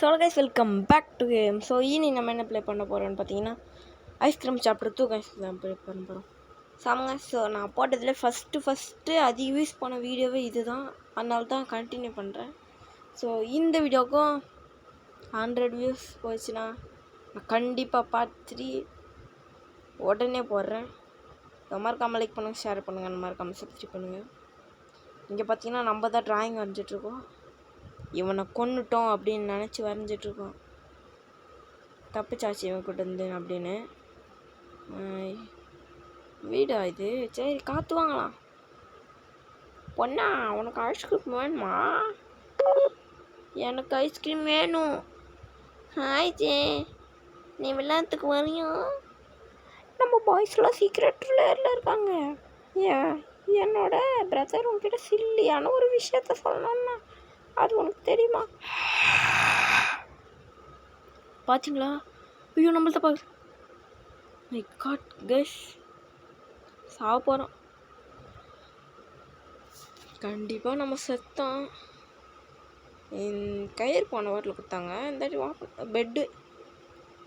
So guys welcome back to game. So இனி நம்ம என்ன ப்ளே பண்ண போகிறோம்னு பார்த்தீங்கன்னா ஐஸ்கிரீம் சாப்பிட்ற 2 கைஸ் தான் ப்ளே பண்ண போகிறோம். சாமங்க. ஸோ நான் போட்டதில் ஃபஸ்ட்டு அது யூஸ் பண்ண வீடியோவே இது தான், அதனால தான் கண்டினியூ பண்ணுறேன். ஸோ இந்த வீடியோவுக்கும் 100 வியூஸ் போச்சுன்னா நான் கண்டிப்பாக பார்ட் 3 உடனே போடுறேன். மறக்காமல் லைக் பண்ணுங்கள், ஷேர் பண்ணுங்கள், மறக்காமல் சப்ஸ்கிரைப் பண்ணுங்கள். இங்கே பார்த்தீங்கன்னா நம்ம தான் ட்ராயிங் வரைஞ்சிட்ருக்கோம். இவனை கொன்னுட்டோம் அப்படின்னு நினச்சி வரைஞ்சிட்ருக்கோம். தப்பிச்சாச்சு இவன் கிட்ட இருந்து அப்படின்னு. வீடா இது? சரி காற்று வாங்கலாம். பொண்ணா உனக்கு ஐஸ்கிரீம் வேணுமா? எனக்கு ஐஸ்கிரீம் வேணும். ஹாய் ஜே, நீ விளையாட்டுக்கு வரையும். நம்ம பாய்ஸ்லாம் சீக்ரெட் லேயரில் இருக்காங்க. என்னோட பிரதர் உங்ககிட்ட சில்லியான ஒரு விஷயத்த சொல்லணும்னா அது உனக்கு தெரியுமா? பார்த்தீங்களா? ஐயோ நம்மள்ட்ட பார்க்குது. மை காட் கைஸ், சாவ போகிறோம். கண்டிப்பாக நம்ம செத்தோம். கயிறு போன வாட்டில் கொடுத்தாங்க. இந்த பெட்டு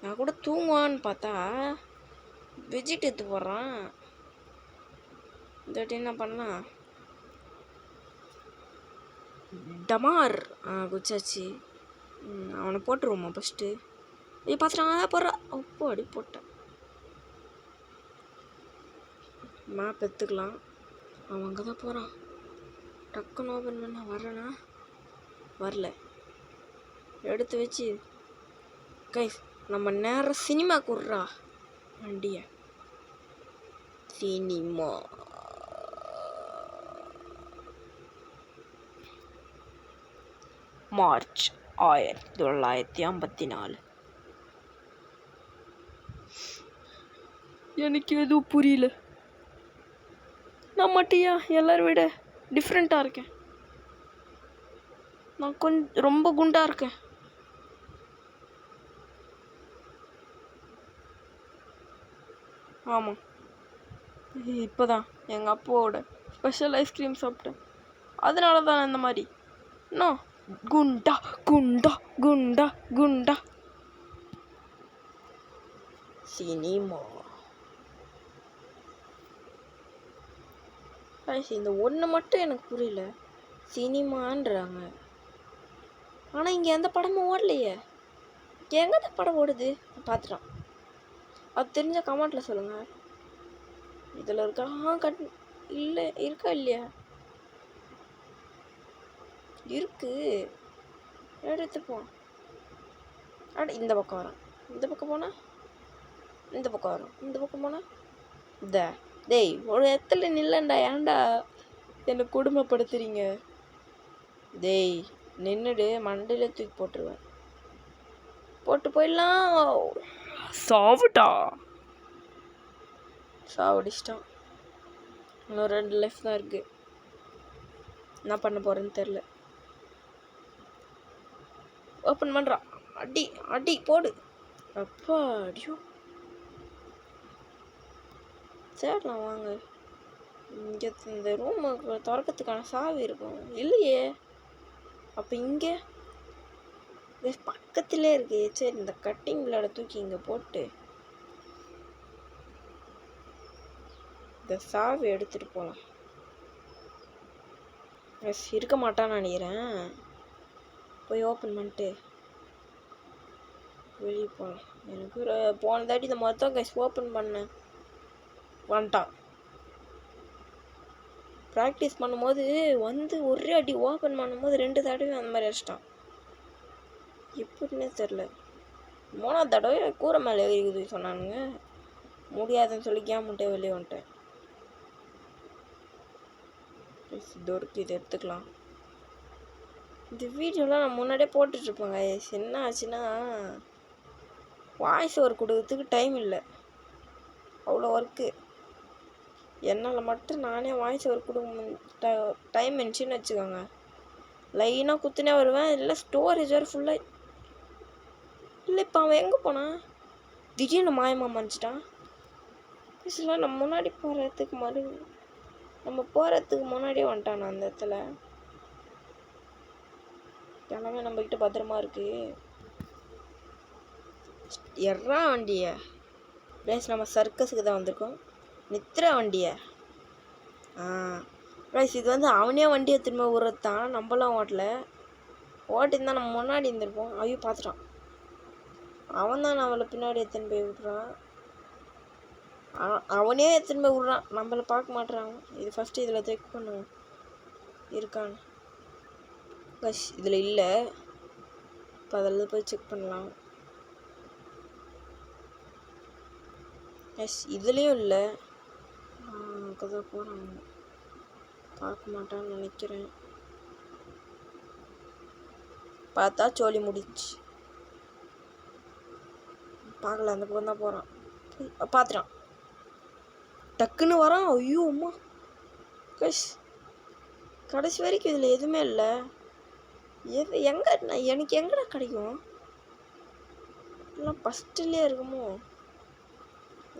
நான் கூட தூங்குவான்னு பார்த்தா வெஜிட் எடுத்து போடுறான். இந்த வாட்டி என்ன பண்ணலாம்? டமார் குச்சாச்சு. அவனை போட்டுருவோமா ஃபஸ்ட்டு? பார்த்துட்டாங்க போடுறான். அப்போ அடி போட்டேன். மேப் எடுத்துக்கலாம். அவன் அங்கே தான் போகிறான். டக்குன்னு ஓப்பன் பண்ண வரேனா? வரல. எடுத்து வச்சு கைஸ் நம்ம நேரம் சினிமா கூடுறா வண்டியை. Cinema March 1954. எனக்கு எதுவும் புரியல. நான் மட்டும் எல்லாரும் விட டிஃப்ரெண்ட்டாக இருக்கேன். நான் கொஞ்சம் ரொம்ப குண்டாக இருக்கேன். ஆமாம், இப்போ தான் எங்கள் அப்பாவோட ஸ்பெஷல் ஐஸ்கிரீம் சாப்பிட்டேன். அதனால தான் இந்த மாதிரி இன்னும் குண்டா குண்டா குண்டா குண்டா. சினிமா இந்த ஒன்று மட்டும் எனக்கு புரியல. சினிமான்றாங்க, ஆனால் இங்கே எந்த படமும் ஓடலையே. எங்கே தான் படம் ஓடுது? பார்த்துட்டான். அது தெரிஞ்ச கமெண்ட்டில் சொல்லுங்கள். இதில் இருக்கா? இல்லை, இருக்கா இல்லையா? இருக்கு, எடுத்துப்போம். இந்த பக்கம் வரோம், இந்த பக்கம் போனால் இந்த பக்கம் வரும், இந்த பக்கம் போனால் டேய் ஒரு இடத்துல நில்லண்டா. ஏன்டா என்னை கொடுமைப்படுத்துறீங்க? டேய் நின்றுடு, மண்டையில தூக்கி போட்டுருவேன். போட்டு போயிடலாம். சாவுட்டா, சாவடிச்சிட்டான். இன்னும் 2 லைஃப் தான் இருக்கு. என்ன பண்ண போகிறேன்னு தெரில. ஓப்பன் பண்ணுறான். அடி அடி போடு. அப்பா அடியோ. சேரலாம் வாங்க. இங்கே இந்த ரூம் திறக்கிறதுக்கான சாவி இருக்கும் இல்லையே. அப்போ இங்கே பக்கத்துலேயே இருக்கு. சரி இந்த கட்டிங் பிளேடை தூக்கி இங்கே போட்டு இந்த சாவி எடுத்துகிட்டு போகலாம். இருக்க மாட்டான்னு நினைக்கிறேன். போய் ஓப்பன் பண்ணிட்டு வெளியே போகலாம். எனக்கு போன தாட்டி இந்த மொத்தம் கைஸ் ஓப்பன் பண்ணேன் வந்துட்டான். ப்ராக்டிஸ் பண்ணும்போது வந்து ஒரே அடி ஓப்பன் பண்ணும்போது 2 தடவை அந்த மாதிரி அடிச்சிட்டான். எப்படின்னே தெரில. 3ஆவது தடவை கூரை மேலே இருக்குது சொன்னானுங்க. முடியாதுன்னு சொல்லி கேமுட்டே வெளியே வந்துட்டேன். இதோருக்கு இதை எடுத்துக்கலாம். இந்த வீடியோலாம் நான் முன்னாடியே போட்டுட்ருப்பேங்க. என்ன ஆச்சுன்னா வாய்ஸ் ஓவர் கொடுக்கறதுக்கு டைம் இல்லை, அவ்வளோ ஒர்க்கு. என்னால் மட்டும் நானே வாய்ஸ் ஓவர் கொடுக்க டைம் இருந்துச்சுன்னு வச்சுக்கோங்க, லைனாக குத்துனே வருவேன். இல்லை ஸ்டோரேஜ் வேறு ஃபுல்லாக இல்லை. இப்போ அவன் எங்கே போனான்? திடீர்னு மாயமாக மறைச்சிட்டான். ஆக்சுவலாக நம்ம முன்னாடி போகிறதுக்கு முன்னாடியே வந்துட்டான் அந்த இடத்துல. எல்லாமே நம்மக்கிட்ட பத்திரமா இருக்குது. எறா வண்டியை ப்ளேஸ் நம்ம சர்க்கஸுக்கு தான் வந்திருக்கோம். நித்ரா வண்டியை ப்ரைஸ் இது வந்து அவனே வண்டியை திரும்ப விடுறதான். நம்மளாம் ஓட்டிருந்தா நம்ம முன்னாடி இருந்திருப்போம். ஐயோ பார்த்துட்டான். அவன் தான் நம்மளை பின்னாடி எத்தனை போய் விட்றான். அவனே எத்தனை போய் விட்றான். நம்மளை பார்க்க மாட்டுறான். இது ஃபஸ்ட்டு இதில் செக் பண்ணுங்க இருக்கான்னு. பஸ் இதில் இல்லை. இப்போ அதில் போய் செக் பண்ணலாம். எஸ் இதுலேயும் இல்லை. தான் போகிறாங்க. பார்க்க மாட்டான்னு நினைக்கிறேன். பார்த்தா சோழி முடிச்சு பார்க்கல. அந்த பக்கம் தான் போகிறான். பார்த்துட்டான். டக்குன்னு வரான். ஐயோ அம்மா கடைசி வரைக்கும் இதில் எதுவுமே இல்லை. எங்கே எனக்கு எங்கடா கிடைக்கும்? எல்லாம் ஃபஸ்ட்டுலேயே இருக்குமோ?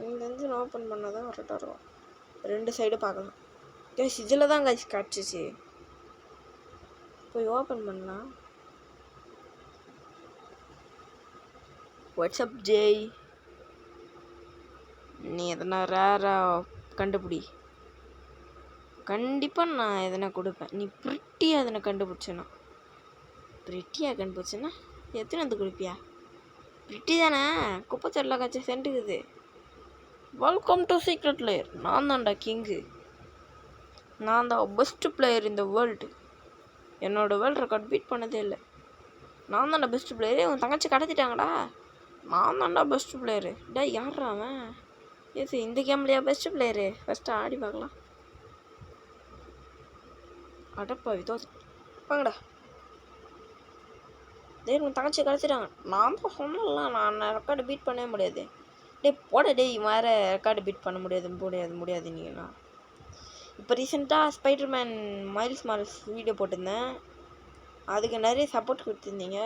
இங்கேருந்து ஓப்பன் பண்ணால் தான் கரெக்டாக இருக்கும். 2 சைடு பார்க்கலாம். கேஸ் இதில் தான் காய்ச்சி கிடச்சிச்சு. போய் ஓப்பன் பண்ணலாம். வாட்ஸ்அப் ஜெய், நீ எதனா ரேராக கண்டுபிடி. கண்டிப்பாக நான் எதனா கொடுப்பேன். நீ ப்ரிட்டியாக எதனா கண்டுபிடிச்சேன்னா எத்தனை வந்து கொடுப்பியா? ப்ரிட்டி தானே. குப்பைச்சட்டில் காய்ச்சி சென்ட்டுக்குது. Welcome to secret lair. நான் தான்டா கிங்கு. நான் தான் பெஸ்ட்டு பிளேயர் இந்த வேர்ல்டு. என்னோடய வேர்ல்டு ரெக்கார்ட் பீட் பண்ணதே இல்லை. நான் தான்டா பெஸ்ட்டு பிளேயரு. உன் தங்கச்சி கடத்திட்டாங்கடா. நான் தான்டா பெஸ்ட்டு பிளேயரு. டே யார்ரா அவன்? ஏசு இந்த கேம்லையா பெஸ்ட்டு பிளேயரு? ஃபஸ்ட்டு ஆடி பார்க்கலாம். அடப்பாவி வாங்கடா. டேய் உன் தங்கச்சி கடத்திட்டாங்க. நான் தான் சொன்னல நான் ரெக்கார்டு பீட் பண்ணவே முடியாது. டே போட டேய் வேறு ரெக்கார்டு பீட் பண்ண முடியாது நீங்களா. இப்போ ரீசெண்டாக ஸ்பைடர்மேன் மைல்ஸ் வீடியோ போட்டிருந்தேன். அதுக்கு நிறைய சப்போர்ட் கொடுத்துருந்தீங்க.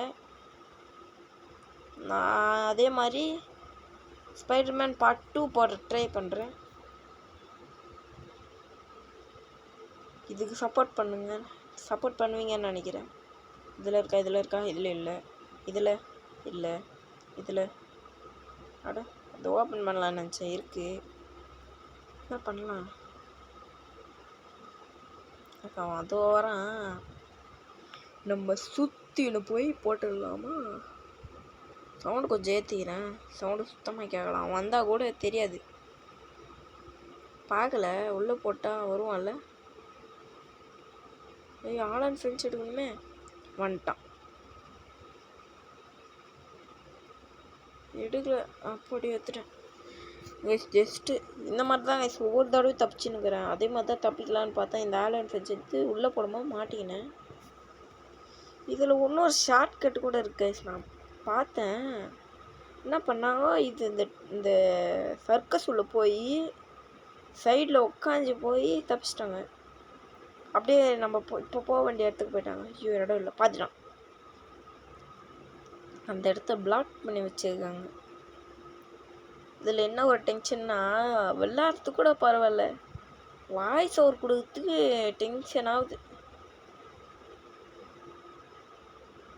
நான் அதே மாதிரி ஸ்பைடர்மேன் பார்ட் 2 போட ட்ரை பண்ணுறேன். இதுக்கு சப்போர்ட் பண்ணுவீங்கன்னு நினைக்கிறேன். இதில் இருக்கா இதில் இல்லை. இதில் இல்லை. இதில் அட அது ஓப்பன் பண்ணலான்னு நினச்சேன். இருக்குது என்ன பண்ணலாம்? அவன் அதோ வரான். நம்ம சுற்றின்னு போய் போட்டுடலாமா? சவுண்டு கொஞ்சம் ஏற்றிக்கிறேன். சவுண்டு சுத்தமாக கேட்கலாம். அவன் வந்தால் கூட தெரியாது. பார்க்கல. உள்ளே போட்டால் வருவான்ல. ஐயோ ஆல் ஃப்ரெண்ட்ஸ் எடுக்கணுமே. வந்துட்டான். எடுக்கல. அப்படி எடுத்துட்டேன். ஜஸ்ட்டு இந்த மாதிரி தான் ஒவ்வொரு தடவையும் தப்பிச்சுன்னுக்கிறேன். அதே மாதிரி தான் தப்பிக்கலான்னு பார்த்தா இந்த ஆல் ஃப்ரெண்ட்ஸ் எடுத்து உள்ளே போடும்போது மாட்டிக்கினேன். இதில் இன்னொரு ஷார்ட்கட் கூட இருக்கு. நான் பார்த்தேன். என்ன பண்ணாங்க, இது இந்த சர்க்கஸ் உள்ள போய் சைடில் உட்காந்து போய் தப்பிச்சிட்டாங்க. அப்படியே நம்ம இப்போ போக வேண்டிய இடத்துக்கு போயிட்டாங்க. ஐயோ இடம் இல்லை. பார்த்துட்டான். அந்த இடத்த பிளாக் பண்ணி வச்சுருக்காங்க. இதில் என்ன ஒரு டென்ஷன்னா, விளையாடுறதுக்கு கூட பரவாயில்ல, வாய்ஸ் ஓவர் கொடுக்கறதுக்கு டென்ஷன் ஆகுது.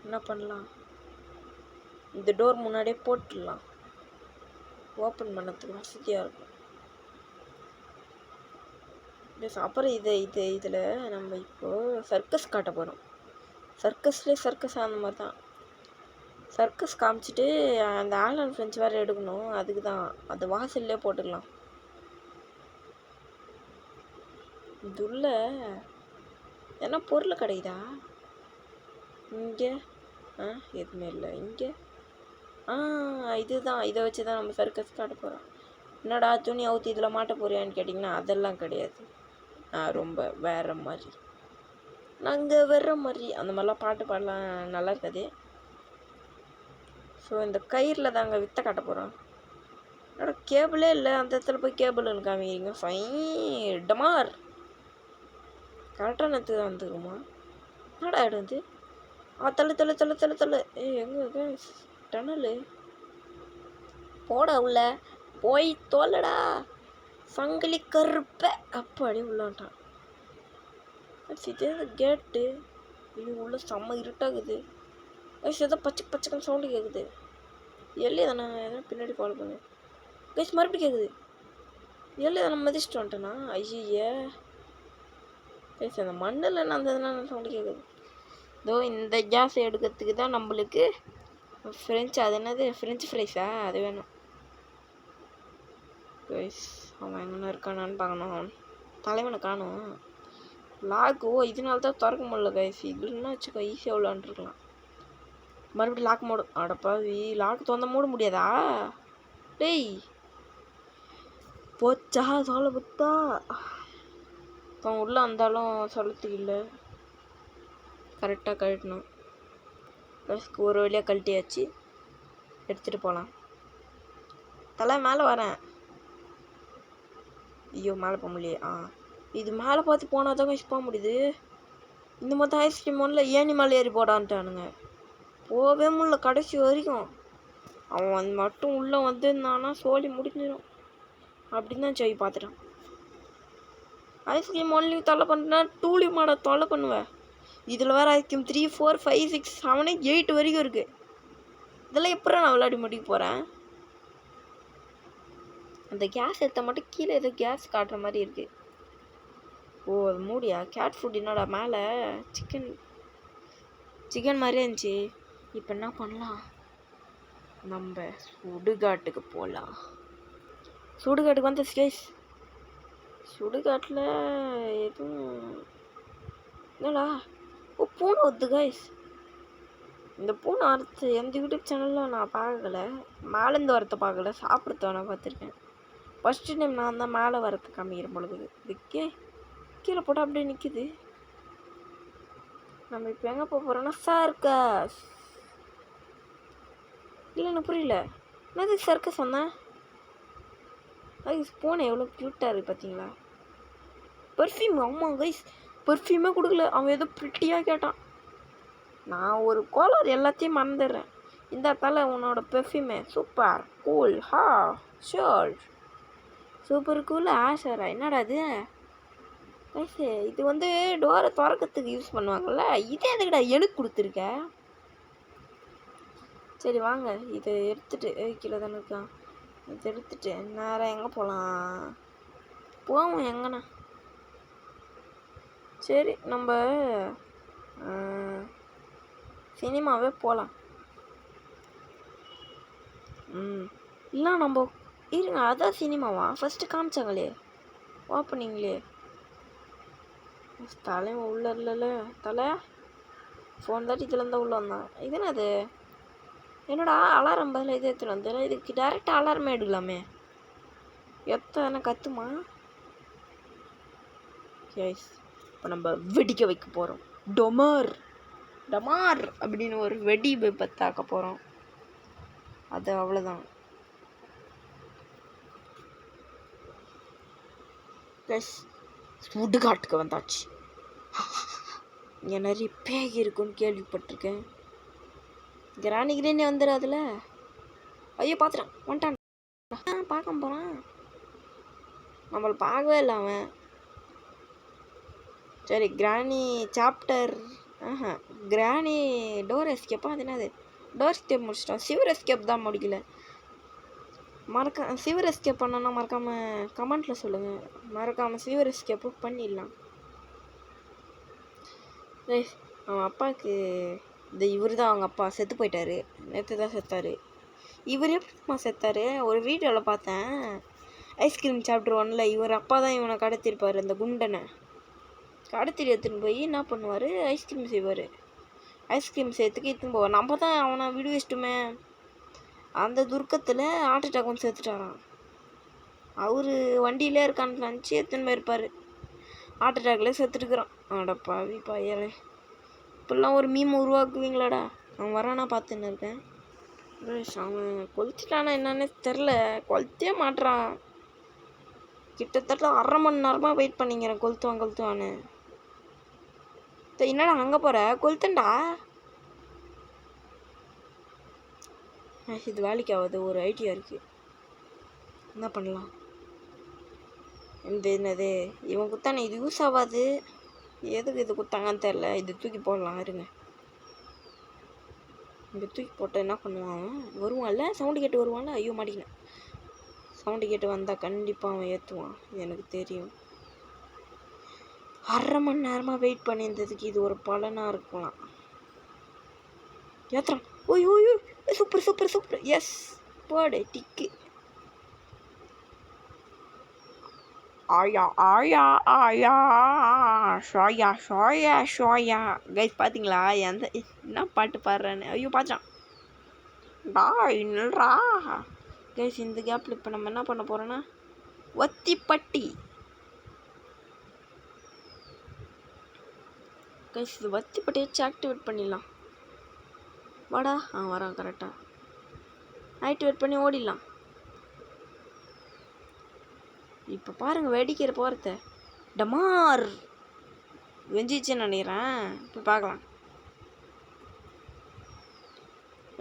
என்ன பண்ணலாம்? இந்த டோர் முன்னாடியே போட்டுடலாம். ஓப்பன் பண்ணதுக்கு வசதியாக இருக்கும். அப்புறம் இதில் நம்ம இப்போது சர்க்கஸ் காட்ட போகிறோம். சர்க்கஸ் அந்த மாதிரி தான். சர்க்கஸ் காமிச்சிட்டு அந்த ஆல் ஃப்ரெண்ட்ஸ் வேறு எடுக்கணும். அதுக்கு தான் அது வாசல்லே போட்டுக்கலாம். இது உள்ள என்ன பொருள் கிடைக்குதா? இங்கே எதுவுமே இல்லை. இங்கே இதுதான். இதை வச்சு தான் நம்ம சர்க்கஸ் காட்ட போகிறோம். என்னடா துணி அவுத்தி இதில் மாட்ட போறியான்னு கேட்டிங்கன்னா அதெல்லாம் கிடையாது. ரொம்ப வேறு மாதிரி, நாங்கள் வேற மாதிரி அந்த மாதிரிலாம் பாட்டு பாடலாம் நல்லா இருக்காது. ஸோ இந்த கயிறில் தாங்க விற்ற காட்ட போகிறோம். என்னோட கேபிளே இல்லை. அந்த இடத்துல போய் கேபிள்னு காமிக்கிறீங்க. ஃபைன் டமார் கரெக்டான இடத்துக்கு தான் வந்துருக்குமா? என்னடா இடம் வந்து தள்ளு. எங்கே டனலு போட உள்ள போய் தோலடா சங்கிலி கருப்ப. அப்படி உள்ளான்ட்டான். இதே கேட்டு. இது உள்ள செம்ம இருட்டாகுது. ஏதோ பச்சைக்கன்னு சவுண்டு கேட்குது. எல்லையே தானே எதனா பின்னாடி ஃபாலோ பண்ணு கைஸ். மறுபடியும் கேட்குது. எல்லையே தானே மதிச்சுட்டு வந்துட்டேனா? ஐயே கைஸ் அந்த மண்ணில் நடந்ததுன்னா சவுண்டு கேட்குது. இதோ இந்த கேஸ் எடுக்கிறதுக்கு தான் நம்மளுக்கு ஃப்ரெஞ்சு, அது என்னது ஃப்ரெஞ்சு ஃப்ரைஸா, அது வேணும் கைஸ். அவன் எங்கன்னா இருக்கானான்னு பார்க்கணும். தலைவனை காணும். லாக். ஓ இதனால தான் திறக்க முடியல கைஸ். இதுன்னா வச்சுக்கோ ஈஸியாக விளாண்டுருக்கலாம். மறுபடியும் லாக் மூடு. அடப்பாவி லாக் திறந்த மூட முடியாதா? டேய் போச்சா சொல்ல புத்தா. அவன் உள்ளே வந்தாலும் சொல்லத்துக்கு இல்லை. கரெக்டாக கழட்டணும். கைஸ்க்கு ஒரு வழியாக கழட்டியாச்சு. எடுத்துகிட்டு போகலாம். தலை மேலே வரேன். ஐயோ மேலே போக முடியலையே. இது மேலே பார்த்து போனால் தான் கைஸ் போக முடியுது. இந்த மாதிரி ஐஸ்கிரீம் ஒன்றில் ஏனி மேலே ஏறி போடான்ட்டானுங்க. போகவே முடியல கடைசி வரைக்கும். அவன் மட்டும் உள்ளே வந்துருந்தானா சோழி முடிஞ்சிடும் அப்படின்னு தான் ஜெய் பார்த்துட்டான். ஐஸ்கிரீம் ஒன்லையும் தொல்லை பண்ணுறேன்னா டூலி மாட தொல்லை பண்ணுவேன். இதில் வேறு ஐஸ்கிரீம் 3, 4, 5, 6, 7, 8 வரைக்கும் இருக்குது. இதெல்லாம் எப்போ நான் விளையாடி முடிக்க போகிறேன்? அந்த கேஸ் எடுத்த மட்டும் கீழே ஏதோ கேஸ் காட்டுற மாதிரி இருக்குது. ஓ அது மூடியா? கேட் ஃபுட் என்னடா மேலே சிக்கன் மாதிரியே இருந்துச்சு. இப்போ என்ன பண்ணலாம்? நம்ம சுடுகாட்டுக்கு போகலாம். சுடுகாட்டுக்கு வந்து ஸ்டேஸ். சுடுகாட்டில் எதுவும் என்னடா? ஓ பூனை வருது கைஸ். இந்த பூனை வரத்து எந்த யூடியூப் சேனலில் நான் பார்க்கல. மேலேருந்து வரத்தை பார்க்கல, சாப்பிட்றத நான் பார்த்துருக்கேன். ஃபஸ்ட்டு டைம் நான் தான் மேலே வரத்து காமிக்கிற பொழுது இதுக்கே கீழே போட்டால் அப்படியே நிற்கிது. நம்ம இப்போ எங்கே போக போகிறோன்னா சர்க்கஸ். இல்லை எனக்கு புரியல. என்னது சர்க்கஸ் சொன்னேன்? கைஸ் பூனை எவ்வளோ க்யூட்டாக இருக்குது பார்த்தீங்களா? பெர்ஃப்யூம். ஆமாம் கைஸ் பெர்ஃப்யூமே கொடுக்கல. அவன் ஏதோ ப்ரிட்டியாக கேட்டான். நான் ஒரு கோலர் எல்லாத்தையும் மறந்துடுறேன். இந்த தலை உன்னோட பெர்ஃப்யூமே சூப்பர் கூல். ஹா ஷோர் சூப்பர் கூல் ஆஷரா. என்னடா இது கைஸ்? இது வந்து டோரை திறக்கிறதுக்கு யூஸ் பண்ணுவாங்கள்ல. இதே எதுக்குடா எனக்கு கொடுத்துருக்க? சரி வாங்க இதை எடுத்துகிட்டு கீழே தானே இருக்கான். இதை எடுத்துகிட்டு நேராக எங்கே போகலாம்? போவோம் எங்கண்ணா. சரி நம்ம சினிமாவே போகலாம். இல்லை நம்ம இருங்க. அதான் சினிமாவா ஃபஸ்ட்டு காமிச்சாங்களே ஓப்பனிங்லே. தலைவன் உள்ள இல்லைல்ல. தலை ஃபோன் தாட்டி இதுலேருந்தா உள்ளே வந்தான். இது என்னது? என்னடா அலாரம் பதில் இது எடுத்துகிட்டு வந்து இதுக்கு டேரெக்டாக அலாரமே எடுக்கலாமே. எத்தனை கத்துமா? கைஸ் இப்போ நம்ம வெடிக்க வைக்க போகிறோம். டொமார் டமார் அப்படின்னு ஒரு வெடி விபத்தாக்க போகிறோம். அது அவ்வளோதான் கைஸ். சுடுகாட்டுக்கு வந்தாச்சு. இங்கே நிறைய பேய் இருக்குன்னு கேள்விப்பட்டிருக்கேன். கிராணி கிரேனி வந்துடாதுல. ஐயோ பார்த்துட்டான் வந்துட்டான். பார்க்க போகிறான். நம்மளை பார்க்கவே இல்லை அவன். சரி கிராணி சாப்டர் கிராணி டோர் எஸ்கேப்பா? அது என்னது? டோர் எஸ்கேப் முடிச்சிட்டோம். சிவர் எஸ்கேப் தான் முடிக்கல. சிவர் எஸ்கேப் பண்ணோன்னா மறக்காமல் கமெண்ட்டில் சொல்லுங்கள். மறக்காமல் சிவர் எஸ்கேப்பு பண்ணிடலாம். அவன் அப்பாவுக்கு இவர் தான் அவங்க அப்பா செத்து போயிட்டாரு. நேற்று தான் செத்தார். இவர் எப்படிமா செத்தார்? ஒரு வீடியோவில் பார்த்தேன். ஐஸ்கிரீம் சாப்டர் 1ல் இவர் அப்பா தான் இவனை கடத்திருப்பார். அந்த குண்டனை கடத்திட்டு எடுத்துன்னு போய் என்ன பண்ணுவார்? ஐஸ்கிரீம் செய்வார். ஐஸ்கிரீம் செய்யறதுக்கு எடுத்துன்னு போவார். நம்ம தான் அவனை விடு வச்சிட்டுமே. அந்த துர்க்கத்தில் ஹார்ட் அட்டாக் வந்து செத்துட்டாரான். அவர் வண்டியிலே இருக்கான்னு நினச்சி எடுத்துன்னு போயிருப்பார். ஹார்ட் அட்டாக்லேயே செத்துட்டுக்கிறான். அடப்பாவி பையலே. இப்போல்லாம் ஒரு மீம் உருவாக்குவீங்களாடா? அவன் வரானா பார்த்துன்னு இருக்கேன். அவன் கொளுத்திட்டானா என்னன்னே தெரில. கொளுத்தே மாட்டுறான். கிட்டத்தட்ட 1/2 மணி நேரமாக வெயிட் பண்ணிக்கிறேன் கொளுத்துவான்னு. என்னடா அங்கே போகிற? கொளுத்தண்டா. இது வேலைக்கு ஆகுது. ஒரு ஐடியா இருக்குது. என்ன பண்ணலாம்? என்னது இவன் குத்தானே இது யூஸ் ஆகாது. எதுக்கு இது குத்தாங்கன்னு தெரில. இது தூக்கி போடலாம் இருங்க. இங்கே தூக்கி போட்டால் என்ன பண்ணுவான்? வருவான்ல, சவுண்டு கேட்டு வருவான்ல. ஐயோ மாட்டிக்கினேன். சவுண்டு கேட்டு வந்தால் கண்டிப்பாக அவன் ஏற்றுவான், எனக்கு தெரியும். 1/2 மணி நேரமாக வெயிட் பண்ணியிருந்ததுக்கு இது ஒரு பலனாக இருக்கலாம். ஏற்றுறான். ஓய் ஓய் ஓய், சூப்பர் சூப்பர் சூப்பர். எஸ், போடு டிக்கு. ஆயா ஆயா ஆயா, ஷோயா ஷோயா ஷோயா. கைஸ் பார்த்தீங்களா என்ன பாட்டு பாடுறான்னு? ஐயோ பார்த்தான். டா என்னடா கைஸ். இந்த கேப்பில் இப்போ நம்ம என்ன பண்ண போகிறோன்னா வத்திப்பட்டி. கைஸ் இது வத்திப்பட்டி வச்சு ஆக்டிவேட் பண்ணிடலாம். வாடா. வரான் கரெக்டாக. ஆக்டிவேட் பண்ணி ஓடிடலாம். இப்போ பாருங்கள் வெடிக்கிற போகிறத. டமார் வெஞ்சிச்சுன்னு நினைக்கிறேன். இப்போ பார்க்கலாம்.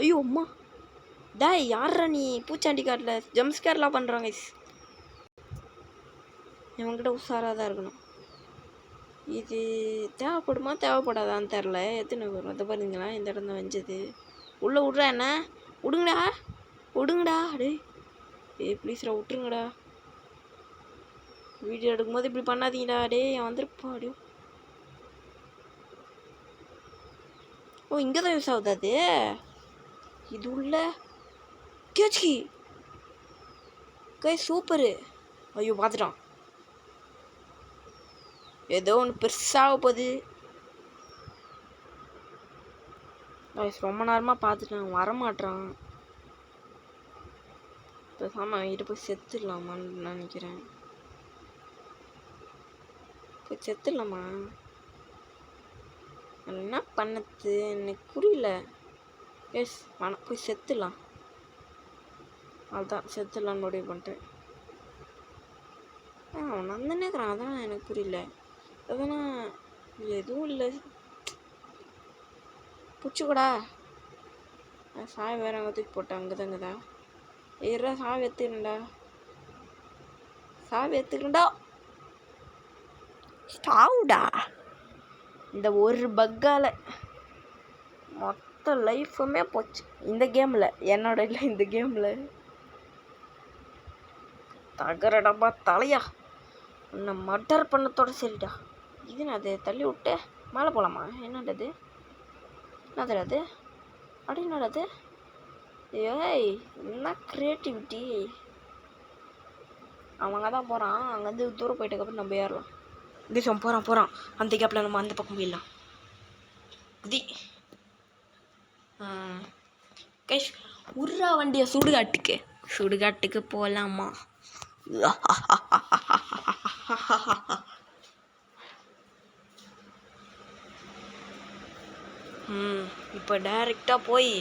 ஐயோ அம்மா, டேய் யாரா நீ? பூச்சாண்டி காட்டில் ஜம்ஸ்கேர்லாம் பண்ணுறாங்க. இவங்ககிட்ட உஷாராக தான் இருக்கணும். இது தேவைப்படுமா தேவைப்படாதான்னு தெரில. எத்தனை வரும் அதை பாருங்களா. இந்த இடம் தான் வெஞ்சது. உள்ளே விட்றா என்ன? விடுங்கடா விடுங்கடா. டேய் ப்ளீஸ்டா விட்டுருங்கடா. வீடியோ எடுக்கும்போது இப்படி பண்ணாதீங்கடா. என் வந்துருப்பா. அப்படியோ ஓ இங்கே தான் யூஸ் ஆகுது அது. இது உள்ள கேச்சி கை சூப்பரு. ஐயோ பார்த்துட்டான். ஏதோ ஒன்று பெருசாக போகுது. ரொம்ப நேரமாக பார்த்துட்டேன், வரமாட்டான். பேசாமல் அவன்கிட்ட போய் செத்துடலாமான்னு நினைக்கிறேன். போய் செத்துடலாமா? என்ன பண்ணது எனக்கு புரியல. எஸ் வேணாம், போய் செத்துடலாம். அதுதான் செத்துடலான்னு முடிவு பண்ணிட்டேன். அவன் வந்தனே இருக்கிறான். அதான் எனக்கு புரியல. அதனா எதுவும் இல்லை. பூச்சிக்கூடா சாவி வேற அங்கே தூக்கி போட்டேன். அங்கே தாங்கதா ஏறா. சாவி எடுத்துக்கிறேன்டா. சாவி எடுத்துக்கிறேன்டா. சாவுடா. இந்த ஒரு பக்கால மொத்த லைஃபுமே போச்சு இந்த கேமில். என்னோட இல்லை, இந்த கேமில். தகரடப்பா தலையா, உன்னை மர்டர் பண்ணத்தோட சரிடா. இது நான் அதை தள்ளி விட்டு மேலே போகலாமா? என்னது என்னது அப்படி என்னது? ஏய் என்ன க்ரியேட்டிவிட்டி. அவங்க தான் போகிறான். அங்கேருந்து தூரம் போயிட்டதுக்கப்புறம் நம்ம ஏறலாம். தேசம் போகிறான். அந்த கேப்பில் நம்ம அந்த பக்கம் போயிடலாம். குதி கைஸ். உர்ரா வண்டியை சுடுகாட்டுக்கு போகலாமா? இப்போ டைரெக்டாக போய்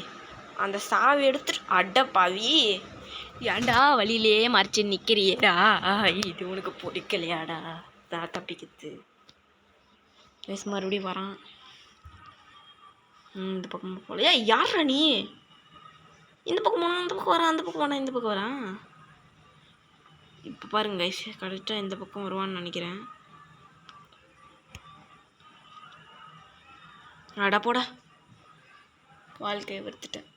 அந்த சாவி எடுத்துட்டு அடப்பாவி ஏன்டா வழியிலே மறைச்சி நிற்கிறியேடா. இது உனக்கு பிடிக்கலையாடா? தப்பிக்குது. கைஸ் மறுபடியும் வரான். இந்த பக்கம் போல. யாரா நீ? இந்த பக்கம் போனா அந்த பக்கம் வரான், அந்த பக்கம் போனா இந்த பக்கம் வரான். இப்போ பாருங்க கைஸ், கரெக்டாக இந்த பக்கம் வருவான்னு நினைக்கிறேன். அடா போடா, வாழ்க்கையை வெறுத்துட்டேன்.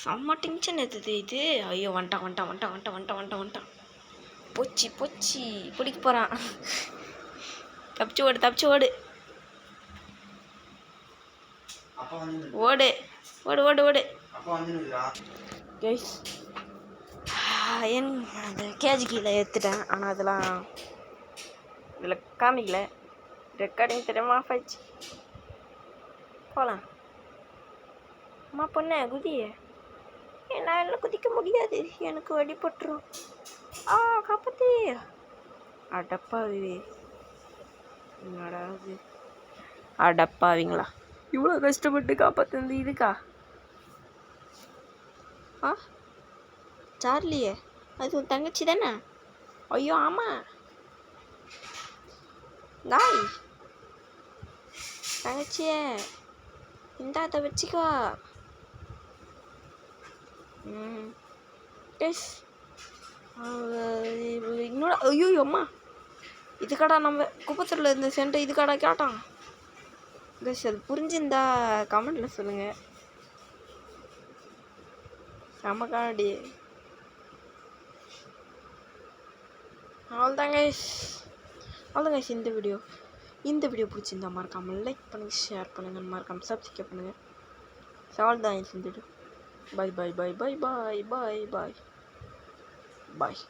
செம்ம டென்ஷன் எடுத்தது இது. ஐயோ வந்துட்டான். போச்சு பிடிக்க போகிறான். தப்பிச்சு ஓடு. கைஸ் அந்த கேஜி கீழே ஏற்றுட்டேன். ஆனால் அதெல்லாம் இதில் காமிக்கல. ரெக்கார்டிங் தெரியாம ஆஃப் ஆயிடுச்சு. போகலாம். அம்மா பொண்ணு குதியே. என்னால் குதிக்க முடியாது, எனக்கு வழிபட்டுரும். காப்பாத்தி. அடப்பாவி என்னடா அது? அடப்பாவிங்களா, இவ்வளோ கஷ்டப்பட்டு காப்பாற்றுந்து இதுக்கா? சார்லியே, அது உன் தங்கச்சி தானே? ஐயோ ஆமாம். காய் தங்கச்சியே இந்தாத வச்சுக்கோ. எஸ் இன்னொரு. ஐயோ அம்மா, இதுக்காடா நம்ம குப்பத்தில் இருந்த சென்டர் இதுக்காடா கேட்டான். கஸ் அது புரிஞ்சிருந்தா கமெண்டில் சொல்லுங்கள். செம காமெடி. அவ்வளோதான் கைஸ், இந்த வீடியோ பிடிச்சிருந்தா மறக்காமல் லைக் பண்ணுங்கள், ஷேர் பண்ணுங்கள், மறக்காமல் சப்ஸ்கிரைப் பண்ணுங்கள். அவ்வளோதான் இந்த வீடியோ. பாய் பாய் பாய் பாய் பாய் பாய் பாய் பாய்.